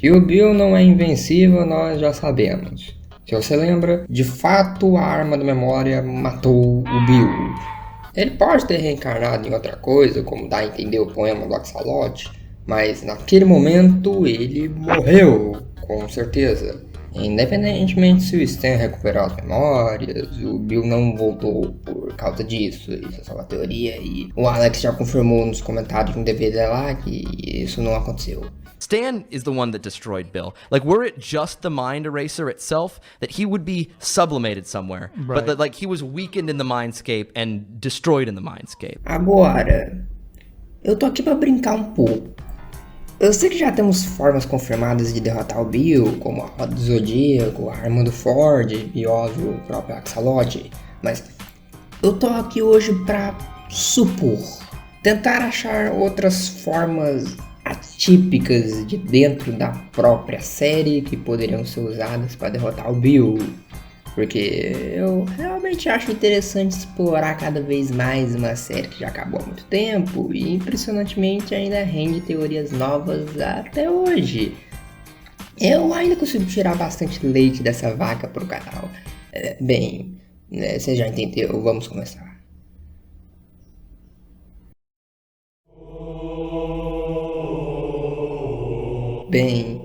Que o Bill não é invencível, nós já sabemos. Se você lembra, de fato a arma da memória matou o Bill. Ele pode ter reencarnado em outra coisa, como dá a entender o poema do Axolote, mas naquele momento ele morreu, com certeza. Independentemente se o Stan recuperou as memórias, o Bill não voltou por causa disso. Isso é só uma teoria e o Alex já confirmou nos comentários no DVD lá que isso não aconteceu. Stan is the one that destroyed Bill. Like, were it just the mind eraser itself, that he would be sublimated somewhere. Right. But that, like, he was weakened in the mindscape and destroyed in the mindscape. Agora, eu tô aqui pra brincar um pouco. Eu sei que já temos formas confirmadas de derrotar o Bill, como a Roda do Zodíaco, a arma do Ford e óbvio o próprio Axolote, mas eu tô aqui hoje pra supor, tentar achar outras formas atípicas de dentro da própria série que poderiam ser usadas para derrotar o Bill, porque eu realmente acho interessante explorar cada vez mais uma série que já acabou há muito tempo e impressionantemente ainda rende teorias novas até hoje. Eu ainda consigo tirar bastante leite dessa vaca pro canal. Bem, você já entendeu, vamos começar. Bem,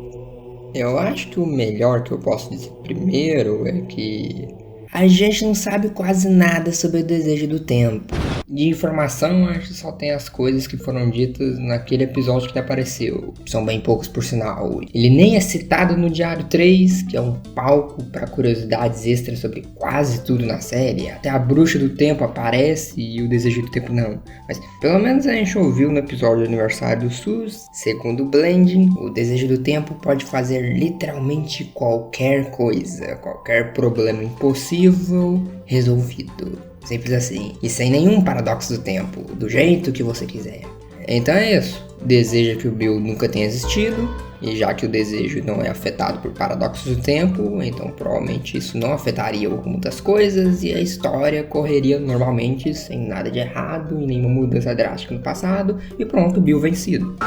eu acho que o melhor que eu posso dizer primeiro é que a gente não sabe quase nada sobre o desejo do tempo. De informação, a gente só tem as coisas que foram ditas naquele episódio que apareceu. São bem poucos, por sinal. Ele nem é citado no Diário 3, que é um palco para curiosidades extras sobre quase tudo na série. Até a Bruxa do Tempo aparece e o Desejo do Tempo não. Mas pelo menos a gente ouviu no episódio do aniversário do SUS. Segundo o Blending, o Desejo do Tempo pode fazer literalmente qualquer coisa. Qualquer problema impossível resolvido. Simples assim, e sem nenhum paradoxo do tempo, do jeito que você quiser. Então é isso, deseja que o Bill nunca tenha existido, e já que o desejo não é afetado por paradoxos do tempo, então provavelmente isso não afetaria o rumo das coisas, e a história correria normalmente, sem nada de errado, e nenhuma mudança drástica no passado, e pronto, Bill vencido.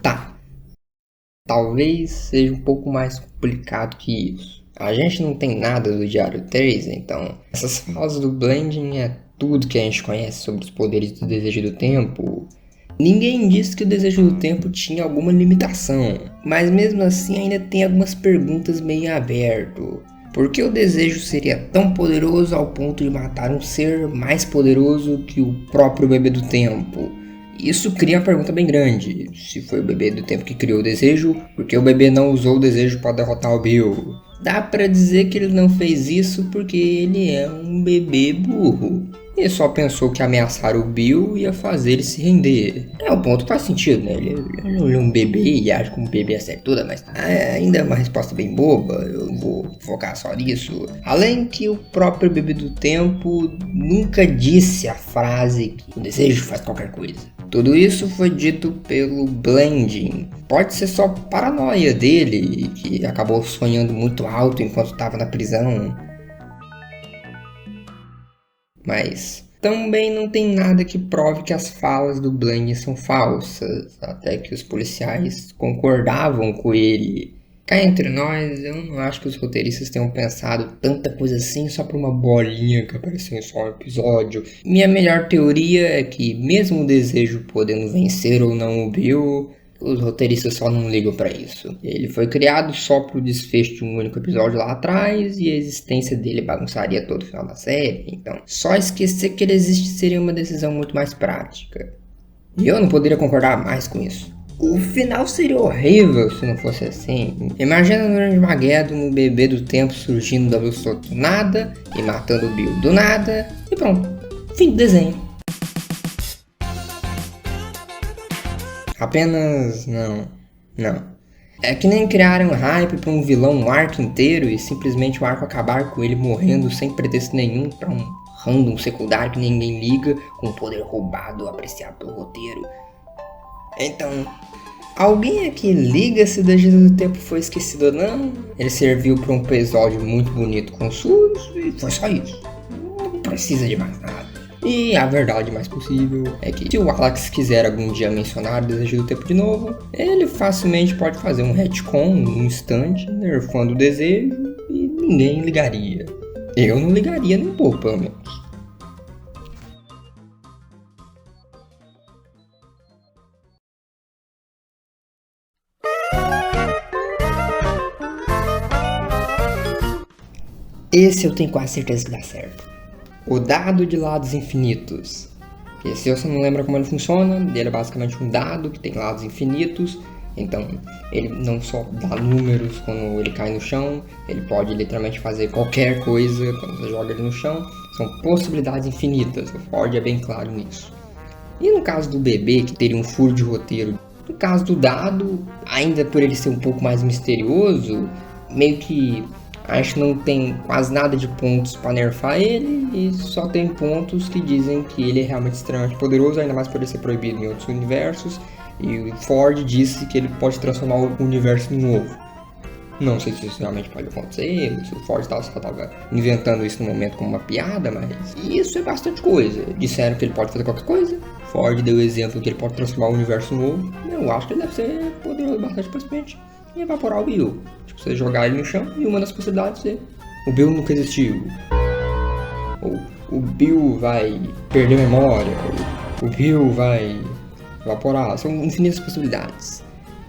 Tá, talvez seja um pouco mais complicado que isso. A gente não tem nada do Diário 3, então essas falas do Blending é tudo que a gente conhece sobre os poderes do Desejo do Tempo. Ninguém disse que o Desejo do Tempo tinha alguma limitação, mas mesmo assim ainda tem algumas perguntas meio aberto. Por que o desejo seria tão poderoso ao ponto de matar um ser mais poderoso que o próprio Bebê do Tempo? Isso cria uma pergunta bem grande. Se foi o Bebê do Tempo que criou o desejo, por que o bebê não usou o desejo para derrotar o Bill? Dá pra dizer que ele não fez isso porque ele é um bebê burro. Ele só pensou que ameaçar o Bill ia fazer ele se render. O ponto faz sentido, né? Ele é um bebê e age como um bebê a série toda, mas ainda é uma resposta bem boba, eu vou focar só nisso. Além que o próprio Bebê do Tempo nunca disse a frase que o desejo faz qualquer coisa. Tudo isso foi dito pelo Blending. Pode ser só paranoia dele, que acabou sonhando muito alto enquanto estava na prisão. Mas também não tem nada que prove que as falas do Blending são falsas, até que os policiais concordavam com ele. Cá entre nós, eu não acho que os roteiristas tenham pensado tanta coisa assim só pra uma bolinha que apareceu em só um episódio. Minha melhor teoria é que mesmo o desejo podendo vencer ou não o Bill, os roteiristas só não ligam pra isso. Ele foi criado só pro desfecho de um único episódio lá atrás e a existência dele bagunçaria todo o final da série. Então, só esquecer que ele existe seria uma decisão muito mais prática. E eu não poderia concordar mais com isso. O final seria horrível se não fosse assim. Imagina no Armageddon o Bebê do Tempo surgindo da luz do nada e matando o Bill do nada e pronto, fim do desenho. Apenas não. É que nem criaram hype pra um vilão um arco inteiro e simplesmente o arco acabar com ele morrendo sem pretexto nenhum pra um random secundário que ninguém liga, com poder roubado apreciado pelo roteiro. Então, alguém aqui liga se o Desejo do Tempo foi esquecido ou não? Ele serviu para um episódio muito bonito com SUS e foi só isso. Não precisa de mais nada. E a verdade mais possível é que se o Alex quiser algum dia mencionar o desejo do tempo de novo, ele facilmente pode fazer um retcon num instante, nerfando o desejo e ninguém ligaria. Eu não ligaria nem um pouco, pelo menos. Esse eu tenho quase certeza que dá certo. O dado de lados infinitos. E se você não lembra como ele funciona, ele é basicamente um dado que tem lados infinitos. Então, ele não só dá números quando ele cai no chão, ele pode literalmente fazer qualquer coisa quando você joga ele no chão. São possibilidades infinitas, o Ford é bem claro nisso. E no caso do bebê, que teria um furo de roteiro, no caso do dado, ainda por ele ser um pouco mais misterioso, meio que acho que não tem quase nada de pontos para nerfar ele, e só tem pontos que dizem que ele é realmente extremamente poderoso, ainda mais por ele ser proibido em outros universos. E o Ford disse que ele pode transformar o universo em novo. Não sei se isso realmente pode acontecer, se o Ford só estava inventando isso no momento como uma piada, mas isso é bastante coisa. Disseram que ele pode fazer qualquer coisa. Ford deu o exemplo que ele pode transformar o universo novo. Eu acho que ele deve ser poderoso bastante pra frente e evaporar o Bill. Tipo, você jogar ele no chão e uma das possibilidades é o Bill nunca existiu. Ou o Bill vai perder memória. Ou o Bill vai evaporar. São infinitas possibilidades.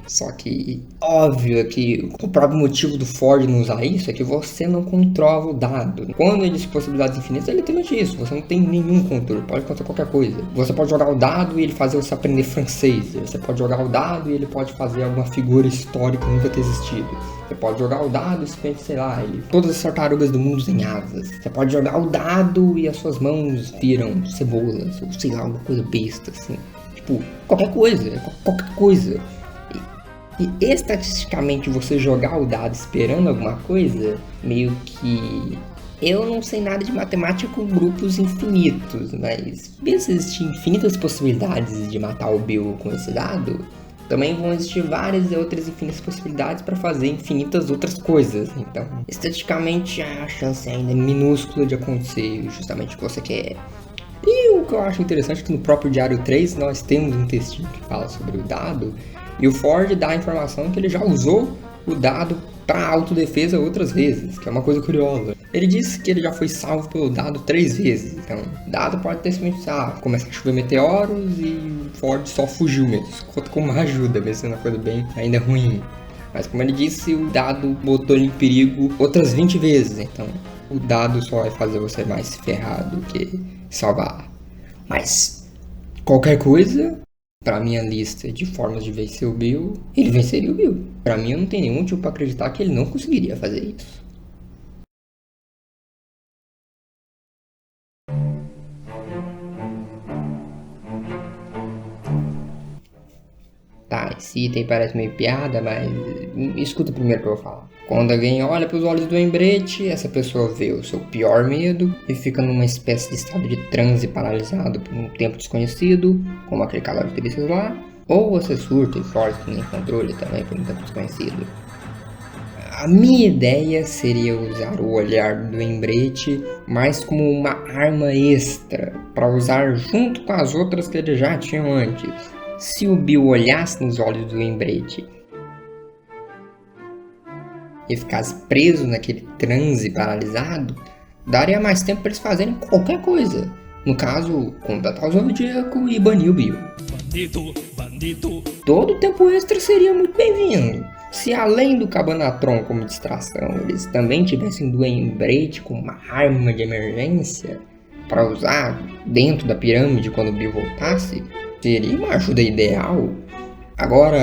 Só que, óbvio que o próprio motivo do Ford não usar isso é que você não controla o dado. Quando ele diz possibilidades infinitas, é literalmente isso. Você não tem nenhum controle, pode acontecer qualquer coisa. Você pode jogar o dado e ele fazer você aprender francês. Você pode jogar o dado e ele pode fazer alguma figura histórica nunca ter existido. Você pode jogar o dado e simplesmente, sei lá, todas as tartarugas do mundo têm asas. Você pode jogar o dado e as suas mãos viram cebolas, ou sei lá, alguma coisa besta, assim. Tipo, qualquer coisa. E estatisticamente você jogar o dado esperando alguma coisa, meio que... Eu não sei nada de matemática com grupos infinitos, mas mesmo se existir infinitas possibilidades de matar o Bill com esse dado, também vão existir várias outras infinitas possibilidades para fazer infinitas outras coisas. Então, estatisticamente a chance ainda é minúscula de acontecer justamente o que você quer. E o que eu acho interessante é que no próprio Diário 3 nós temos um textinho que fala sobre o dado. E o Ford dá a informação que ele já usou o dado para autodefesa outras vezes, que é uma coisa curiosa. Ele disse que ele já foi salvo pelo dado 3 vezes. Então, o dado pode ter simplesmente começar a chover meteoros e o Ford só fugiu mesmo. Isso conta como uma ajuda, mesmo sendo uma coisa bem ainda ruim. Mas como ele disse, o dado botou ele em perigo outras 20 vezes. Então, o dado só vai fazer você mais ferrado que salvar. Mas, qualquer coisa... Pra minha lista de formas de vencer o Bill, ele venceria o Bill. Pra mim, eu não tenho nenhum motivo pra acreditar que ele não conseguiria fazer isso. Tá, esse item parece meio piada, mas escuta primeiro o que eu vou falar. Quando alguém olha para os olhos do Embrete, essa pessoa vê o seu pior medo e fica numa espécie de estado de transe paralisado por um tempo desconhecido, como aquele calor que disse lá, ou você surta e força sem controle também por um tempo desconhecido. A minha ideia seria usar o olhar do Embrete mais como uma arma extra, para usar junto com as outras que ele já tinha antes. Se o Bill olhasse nos olhos do Embrete e ficasse preso naquele transe paralisado, daria mais tempo para eles fazerem qualquer coisa. No caso, contratar o Zodíaco e banir o Bill. Bandido. Todo o tempo extra seria muito bem-vindo. Se além do Cabanatron como distração, eles também tivessem do Embrete como uma arma de emergência para usar dentro da pirâmide quando o Bill voltasse, seria uma ajuda ideal. Agora,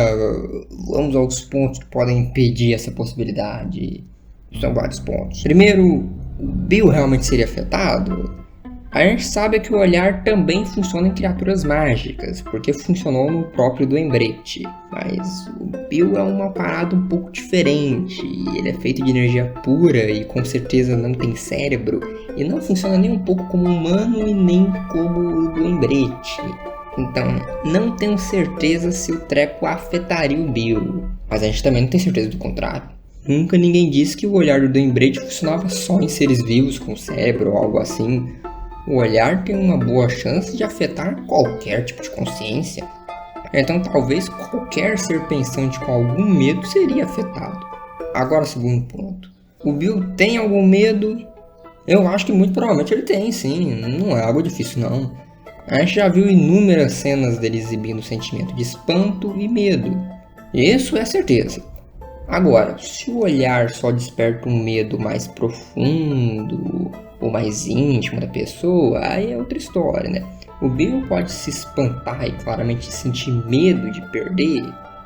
vamos aos pontos que podem impedir essa possibilidade. São vários pontos. Primeiro, o Bill realmente seria afetado? A gente sabe que o olhar também funciona em criaturas mágicas, porque funcionou no próprio do Embrete. Mas o Bill é uma parada um pouco diferente. Ele é feito de energia pura e com certeza não tem cérebro. E não funciona nem um pouco como humano e nem como o do Embrete. Então, não tenho certeza se o treco afetaria o Bill. Mas a gente também não tem certeza do contrário. Nunca ninguém disse que o olhar do Embrete funcionava só em seres vivos com cérebro ou algo assim. O olhar tem uma boa chance de afetar qualquer tipo de consciência. Então talvez qualquer ser pensante com algum medo seria afetado. Agora, segundo ponto. O Bill tem algum medo? Eu acho que muito provavelmente ele tem, sim. Não é algo difícil, não. A gente já viu inúmeras cenas dele exibindo o sentimento de espanto e medo. Isso é certeza. Agora, se o olhar só desperta um medo mais profundo ou mais íntimo da pessoa, aí é outra história, né? O Bill pode se espantar e claramente sentir medo de perder,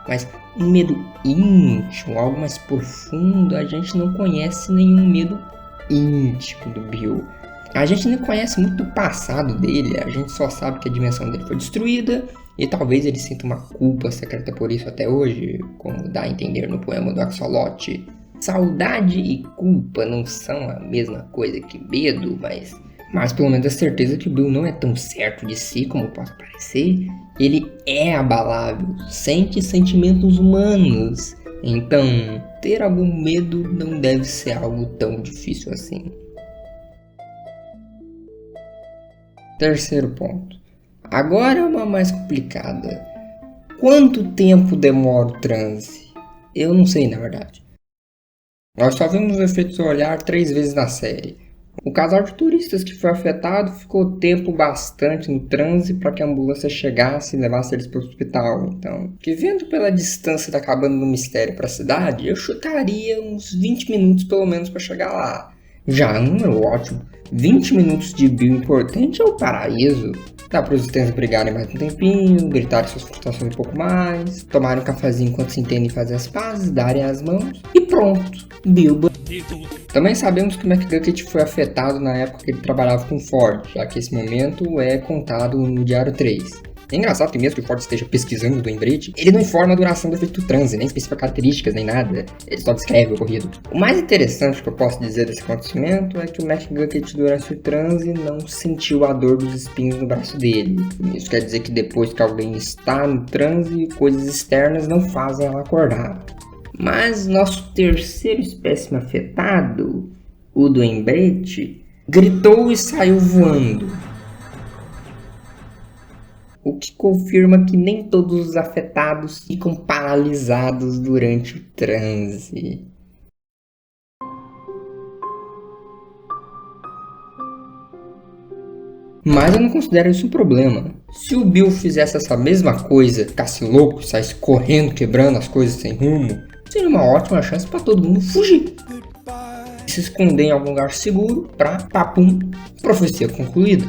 mas um medo íntimo, algo mais profundo, a gente não conhece nenhum medo íntimo do Bill. A gente não conhece muito do passado dele, a gente só sabe que a dimensão dele foi destruída e talvez ele sinta uma culpa secreta por isso até hoje, como dá a entender no poema do Axolote. Saudade e culpa não são a mesma coisa que medo, mas pelo menos a certeza que o Bill não é tão certo de si como pode parecer. Ele é abalável, sente sentimentos humanos, então ter algum medo não deve ser algo tão difícil assim. Terceiro ponto. Agora é uma mais complicada. Quanto tempo demora o transe? Eu não sei, na verdade. Nós só vimos o efeito do olhar 3 vezes na série. O casal de turistas que foi afetado ficou tempo bastante no transe para que a ambulância chegasse e levasse eles para o hospital. Então, que vendo pela distância da cabana do mistério para a cidade, eu chutaria uns 20 minutos pelo menos para chegar lá. Já é um número ótimo. 20 minutos de Bill importante é o paraíso. Dá para os estudantes brigarem mais um tempinho, gritarem suas frustrações um pouco mais, tomarem um cafezinho enquanto se entendem fazer as pazes, darem as mãos e pronto, Bilbo. Também sabemos que o McGucket foi afetado na época que ele trabalhava com Ford, já que esse momento é contado no Diário 3. É engraçado que mesmo que o Ford esteja pesquisando do Embreed, ele não informa a duração do efeito transe, nem especifica características, nem nada. Ele só descreve o ocorrido. O mais interessante que eu posso dizer desse acontecimento é que o McGucket durante o transe não sentiu a dor dos espinhos no braço dele. Isso quer dizer que depois que alguém está no transe, coisas externas não fazem ela acordar. Mas nosso terceiro espécime afetado, o do Embreed, gritou e saiu voando. O que confirma que nem todos os afetados ficam paralisados durante o transe. Mas eu não considero isso um problema. Se o Bill fizesse essa mesma coisa, ficasse louco, saísse correndo, quebrando as coisas sem rumo, seria uma ótima chance para todo mundo fugir. Se esconder em algum lugar seguro pra, papum, profecia concluída.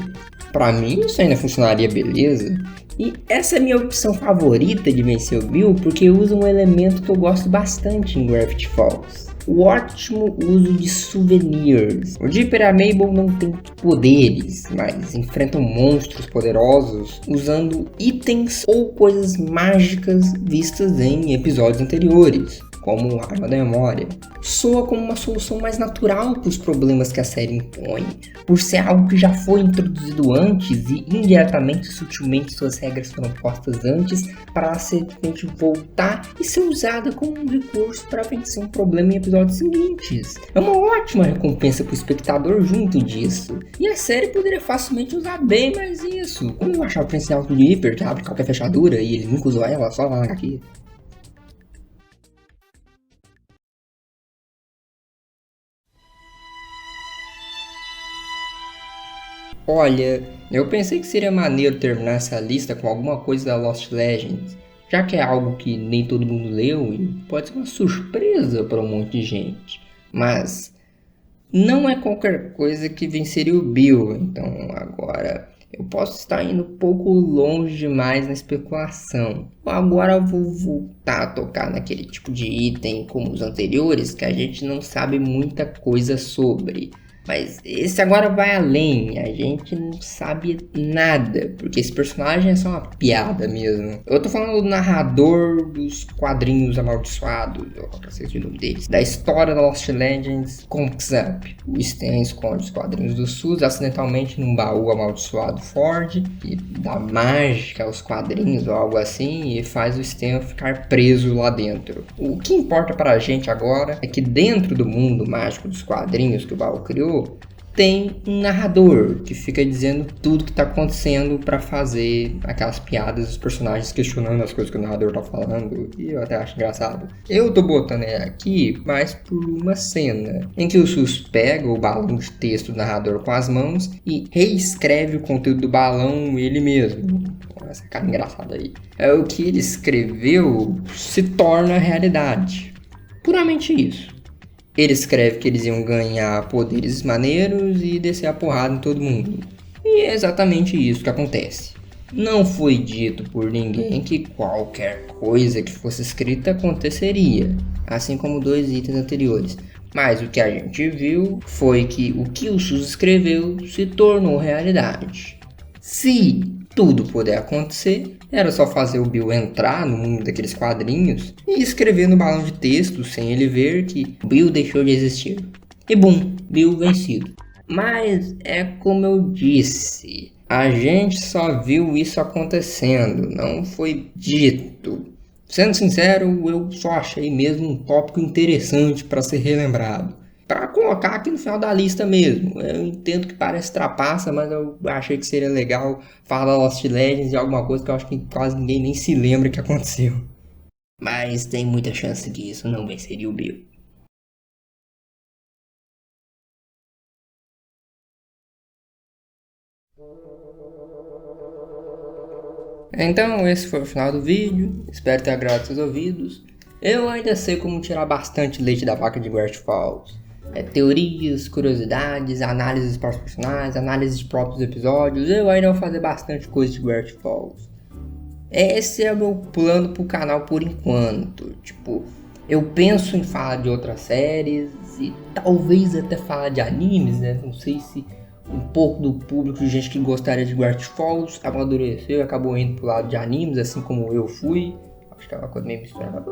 Pra mim isso ainda funcionaria beleza. E essa é a minha opção favorita de vencer o Bill porque usa um elemento que eu gosto bastante em Gravity Falls. O ótimo uso de souvenirs. O Dipper e a Mabel não têm poderes, mas enfrentam monstros poderosos usando itens ou coisas mágicas vistas em episódios anteriores, como a Arma da Memória. Soa como uma solução mais natural para os problemas que a série impõe, por ser algo que já foi introduzido antes e indiretamente, sutilmente, suas regras foram postas antes para ela simplesmente voltar e ser usada como um recurso para vencer um problema em episódios seguintes. É uma ótima recompensa para o espectador junto disso, e a série poderia facilmente usar bem mais isso, como achar o principal do Dipper, que abre qualquer fechadura e ele nunca usou ela, só lá aqui. Olha, eu pensei que seria maneiro terminar essa lista com alguma coisa da Lost Legends, já que é algo que nem todo mundo leu e pode ser uma surpresa para um monte de gente. Mas não é qualquer coisa que venceria o Bill, então agora eu posso estar indo um pouco longe demais na especulação. Agora eu vou voltar a tocar naquele tipo de item como os anteriores que a gente não sabe muita coisa sobre. Mas esse agora vai além, a gente não sabe nada, porque esse personagem é só uma piada mesmo. Eu tô falando do narrador dos quadrinhos amaldiçoados, eu esqueci o nome deles, da história da Lost Legends, Comics Up. O Stan esconde os quadrinhos do SUS acidentalmente num baú amaldiçoado Ford, que dá mágica aos quadrinhos ou algo assim, e faz o Stan ficar preso lá dentro. O que importa pra gente agora é que dentro do mundo mágico dos quadrinhos que o baú criou, tem um narrador que fica dizendo tudo que tá acontecendo pra fazer aquelas piadas, os personagens questionando as coisas que o narrador tá falando, e eu até acho engraçado. Eu tô botando ele aqui mais por uma cena em que o SUS pega o balão de texto do narrador com as mãos e reescreve o conteúdo do balão ele mesmo. Essa cara engraçada aí. É o que ele escreveu se torna realidade. Puramente isso. Ele escreve que eles iam ganhar poderes maneiros e descer a porrada em todo mundo. E é exatamente isso que acontece. Não foi dito por ninguém que qualquer coisa que fosse escrita aconteceria, assim como 2 itens anteriores. Mas o que a gente viu foi que o que o SUS escreveu se tornou realidade. Se tudo puder acontecer, era só fazer o Bill entrar no mundo daqueles quadrinhos e escrever no balão de texto sem ele ver que Bill deixou de existir. E bum, Bill vencido. Mas é como eu disse, a gente só viu isso acontecendo, não foi dito. Sendo sincero, eu só achei mesmo um tópico interessante para ser relembrado. Para colocar aqui no final da lista mesmo. Eu entendo que parece trapaça, mas eu achei que seria legal falar Lost Legends de alguma coisa que eu acho que quase ninguém nem se lembra que aconteceu. Mas tem muita chance que isso não venceria o Bill. Então esse foi o final do vídeo, espero ter agradado seus ouvidos. Eu ainda sei como tirar bastante leite da vaca de Great Falls. Teorias, curiosidades, análises para os personagens, análises de próprios episódios. Eu ainda vou fazer bastante coisa de Great Falls. Esse é o meu plano pro canal por enquanto. Tipo, eu penso em falar de outras séries e talvez até falar de animes, né? Não sei se um pouco do público de gente que gostaria de Great Falls amadureceu e acabou indo pro lado de animes, assim como eu fui. Acho que é uma coisa meio misturada.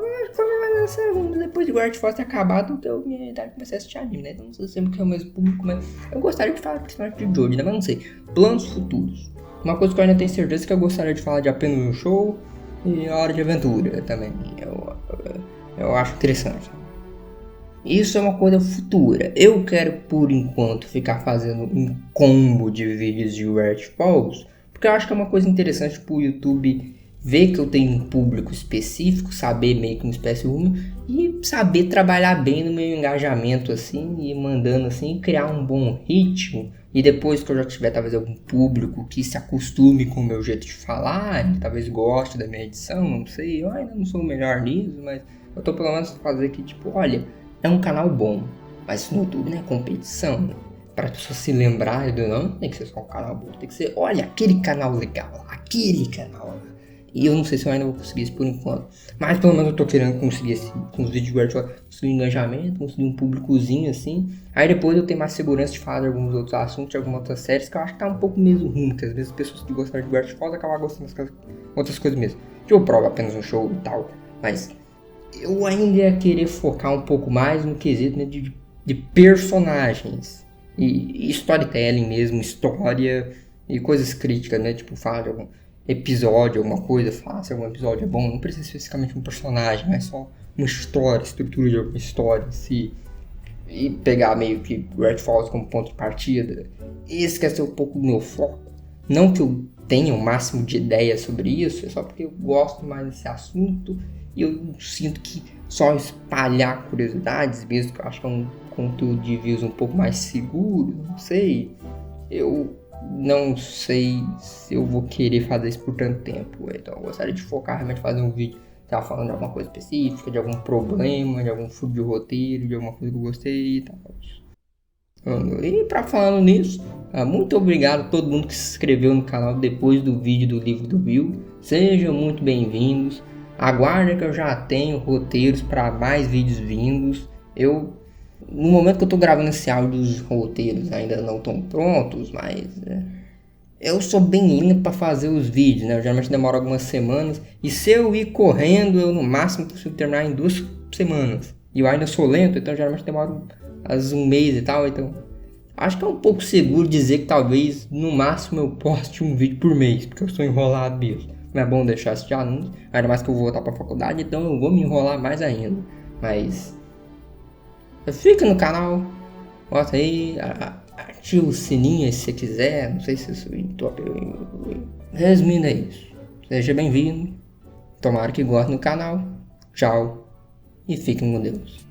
Depois de Great Falls ter acabado, eu minha idade comecei a assistir anime, né? Então não sei sempre que é o mesmo público, mas eu gostaria de falar principalmente de Jojo, né? Mas não sei. Planos futuros. Uma coisa que eu ainda tenho certeza é que eu gostaria de falar de Apenas um Show e Hora de Aventura também. Eu acho interessante. Isso é uma coisa futura. Eu quero, por enquanto, ficar fazendo um combo de vídeos de Great Falls, porque eu acho que é uma coisa interessante pro YouTube ver que eu tenho um público específico, saber meio que uma espécie rumo e saber trabalhar bem no meu engajamento assim, e mandando assim, criar um bom ritmo. E depois que eu já tiver talvez algum público que se acostume com o meu jeito de falar, e talvez goste da minha edição, não sei, eu ainda não sou o melhor nisso, mas eu tô pelo menos fazer que tipo, olha, é um canal bom, mas no YouTube não é competição. Para a pessoa se lembrar do não tem que ser só um canal bom, tem que ser, olha, aquele canal legal, aquele canal. E eu não sei se eu ainda vou conseguir isso por enquanto. Mas pelo menos eu tô querendo conseguir esse, com os vídeos de Great Falls, conseguir um engajamento, conseguir um públicozinho assim. Aí depois eu tenho mais segurança de falar de alguns outros assuntos, de algumas outras séries que eu acho que tá um pouco mesmo ruim, porque às vezes as pessoas que gostam de Great Falls acabam gostando das outras coisas mesmo. Que eu provo apenas um show e tal, mas eu ainda ia querer focar um pouco mais no quesito, né, de personagens e storytelling mesmo, história e coisas críticas, né, tipo falar de algum episódio, alguma coisa, falar se algum episódio é bom, não precisa especificamente um personagem, mas só uma história, estrutura de alguma história, se e pegar meio que Great Falls como ponto de partida. Esse quer ser um pouco do meu foco. Não que eu tenha o máximo de ideia sobre isso, é só porque eu gosto mais desse assunto e eu sinto que só espalhar curiosidades, mesmo que eu acho que é um conteúdo de views um pouco mais seguro, não sei. Eu não sei se eu vou querer fazer isso por tanto tempo. Então eu gostaria de focar realmente em fazer um vídeo falando de alguma coisa específica, de algum problema, de algum furo de roteiro, de alguma coisa que eu gostei e tal. E pra falando nisso, muito obrigado a todo mundo que se inscreveu no canal depois do vídeo do livro do Bill. Sejam muito bem-vindos. Aguardem que eu já tenho roteiros para mais vídeos vindos. No momento que eu tô gravando esse áudio, os roteiros ainda não estão prontos, mas eu sou bem lento para fazer os vídeos, né? Eu geralmente demoro algumas semanas. E se eu ir correndo, eu no máximo consigo terminar em 2 semanas. E eu ainda sou lento, então geralmente demoro um mês e tal. Então acho que é um pouco seguro dizer que talvez no máximo eu poste um vídeo por mês, porque eu sou enrolado mesmo. Não é bom deixar esse de anúncio, ainda mais que eu vou voltar para a faculdade, então eu vou me enrolar mais ainda. Mas fica no canal, bota aí, Ative o sininho se você quiser, não sei se isso é top. Resumindo é isso. Seja bem-vindo. Tomara que goste no canal. Tchau. E fiquem com Deus.